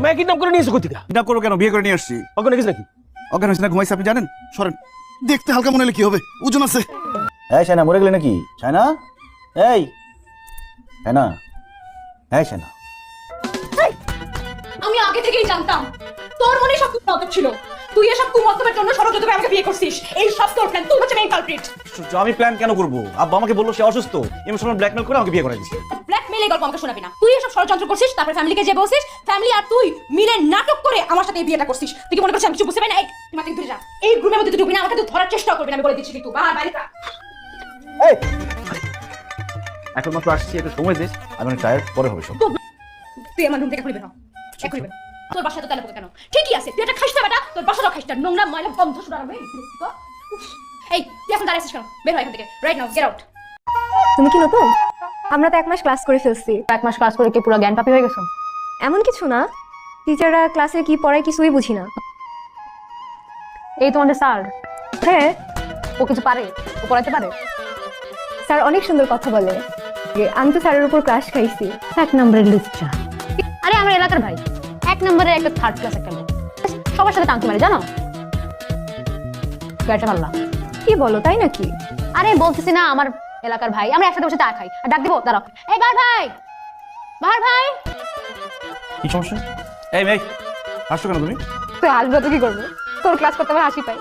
মেয়ে কিডন্যাপ করে নিয়েছো কোথেকে? কিডন্যাপ করবো কেন? বিয়ে করে নিয়ে আসছি। অজ্ঞান গেছে নাকি? অজ্ঞান হয়েছে না, ঘুমাইছে, আপনি জানেন? সরেন, দেখতে হালকা মনে হলে কি হবে, ওজন আছে। এই শায়না মরে গেলে নাকি? শায়না, এই শায়না, এই শায়না। আমি আগে থেকেই জানতাম তোর মনে সব কুমতলব ছিল। তুই এসব কুমতলবের জন্য ষড়যন্ত্র আমাকে বিয়ে করছিস। এই সব তোর প্ল্যান, তুই হচ্ছে মেইন কালপ্রিট। আমি প্ল্যান কেন করবো? আব্বা আমাকে বললো সে অসুস্থ, ইমোশনাল ব্ল্যাকমেল করে আমাকে বিয়ে করাই দিচ্ছে। ব্ল্যাকমেল এই গল্প আমাকে শোনাবি না। তুই এসব ষড়যন্ত্র করছিস, তারপর ফ্যামিলিকে যে বলছিস, ফ্যামিলি আর তুই মিলে নাটক করে আমার সাথে এই বিয়েটা করছিস। তুই কি মনে করছিস আমি কিছু বুঝতে পারি না? এই মাথা দূরে যা, এই রুমের মধ্যে তুই ঢুকবি না, আমাকে তুই ধরার চেষ্টা করবি না, আমি বলে দিচ্ছি। কিন্তু বাইরে যা। এই এখন মাত্র আসছি, একটু সময় দিস, আমি অনেক টায়ার্ড, পরে হবে সব। তুই আমার রুম থেকে খুলবে না, এখনই বের হ। তোর বাসা তো তাহলে কেন? ঠিকই আছে, তুই এটা খাইস না বেটা, তোর বাসাটাও খাইস না, নোংরা ময়লা গন্ধ শুরু হবে। এই তুই এখন দাঁড়াইছিস কেন? বের হয় এখান থেকে, রাইট নাও, গেট আউট। তুমি কি নতুন? আমরা তো 1 মাস ক্লাস করে ফেলছি। 1 মাস ক্লাস করে কি পুরো জ্ঞান পাপি হয়ে গেছো? এমন কিছু না, টিচাররা ক্লাসে কি পড়ায় কিছুই বুঝি না। এই তোমাদের স্যার, হ্যাঁ ও কিছু পারে? ও পড়াইতে পারে? স্যার অনেক সুন্দর কথা বলে। আমি তো স্যারের উপর ক্রাশ খাইছি। 1 নম্বরের লুচ্চা। আরে আমার এলাকার ভাই, 1 নম্বরের একটা থার্ড ক্লাস একটা লোক, সবার সাথে টাঙ্কি মারে, জানো? গাড়িটা ভালো না। কি বলো, তাই নাকি? আরে বলতেছি না, আমার এলাকার ভাই, আমরা একসাথে বসে চা খাই। আর ডাক দিব, দাঁড়াও। এই বাহার ভাই, বাহার ভাই। কি সমস্যা? এই মেয়ে, হাসছো কেন তুমি? তুই হাসবো তো কি করবো? তোর ক্লাস করতে আমার হাসি পাই।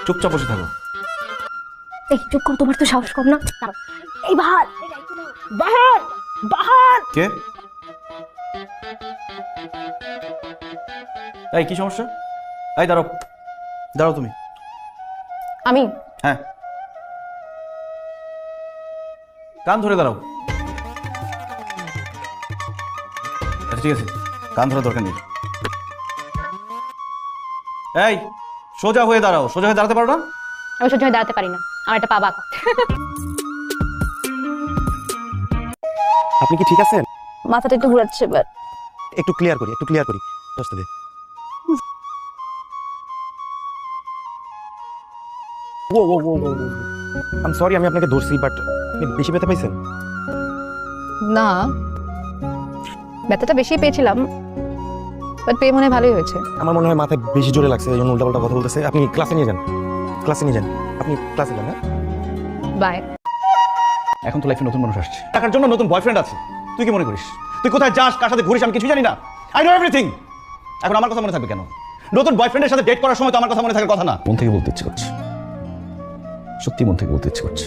চুপচাপ বসে থাকো। এই চুপ কর, তোমার তো সাহস কম না। এই বাহার, বাহার, বাহার। কে? এই কি সমস্যা? এই দাঁড়াও, দাঁড়াও তুমি। আমি হ্যাঁ, কান ধরে দাঁড়াও। আচ্ছা ঠিক আছে, কান ধরে দরকার নেই। এই সোজা হয়ে দাঁড়াও। সোজা হয়ে দাঁড়াতে পারো না? আমি সহ্য হয়ে দাঁড়াতে পারি না, আমার একটা পা বাঁকা। আপনি কি ঠিক আছেন? মাথাটা একটু ঘুরাচ্ছে এবার। একটু ক্লিয়ার করি, একটু ক্লিয়ার করি। দোস্ত দে। ও ও ও ও আই এম সরি, আমি আপনাকে ধরছি, বাট আপনি বেশি ব্যথা পাইছেন? না, ব্যথাটা বেশি পেয়েছিলাম, বাট পেয়ে মনে হয় ভালোই হয়েছে। আমার মনে হয় মাথায় বেশি জোরে লাগছে, এই জন্য উল্টাপাল্টা কথা বলতেছে। আপনি ক্লাসে নিয়ে যান, ক্লাসে নিয়ে যান। আপনি ক্লাসে যান। হ্যাঁ, বাই। এখন তো লাইফে নতুন মানুষ আসছে, টাকার জন্য নতুন বয়ফ্রেন্ড আছে। তুই কি মনে করিস তুই কোথায় যাস, কার সাথে ঘুরিস, আমি কিছু জানি না? I know everything. এখন আমার কথা মনে থাকবে কেন? নতুন বয়ফ্রেন্ডের সাথে ডেট করার সময় তো আমার কথা মনে থাকার কথা না? মন থেকে বলতে ইচ্ছে করছে, সত্যি মন থেকে বলতে ইচ্ছে করছে।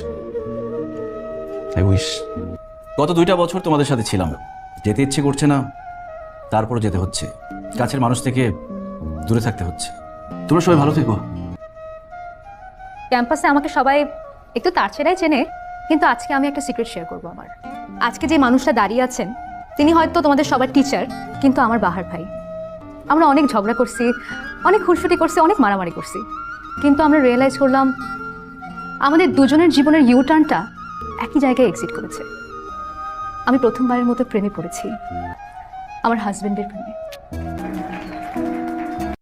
আই উইশ গত 2টা বছর তোমাদের সাথে ছিলাম, যেতে ইচ্ছে করছে না, তারপরে যেতে হচ্ছে। কাছের মানুষ থেকে দূরে থাকতে হচ্ছে। তোমরা সবাই ভালো থেকো। ক্যাম্পাসে আমাকে সবাই একটু তার ছেড়াই চেনে, কিন্তু আজকে আমি একটা সিক্রেট শেয়ার করবো। আমার আজকে যে মানুষটা দাঁড়িয়ে আছেন, তিনি হয়তো তোমাদের সবার টিচার, কিন্তু আমার বাহার ভাই। আমরা অনেক ঝগড়া করছি, অনেক খুনসুটি করছি, অনেক মারামারি করছি, কিন্তু আমরা রিয়েলাইজ করলাম আমাদের দুজনের জীবনের ইউটার্নটা একই জায়গায় এক্সিট করেছে। আমি প্রথমবারের মতো প্রেমে পড়েছি, আমার হাজবেন্ডের প্রেমে।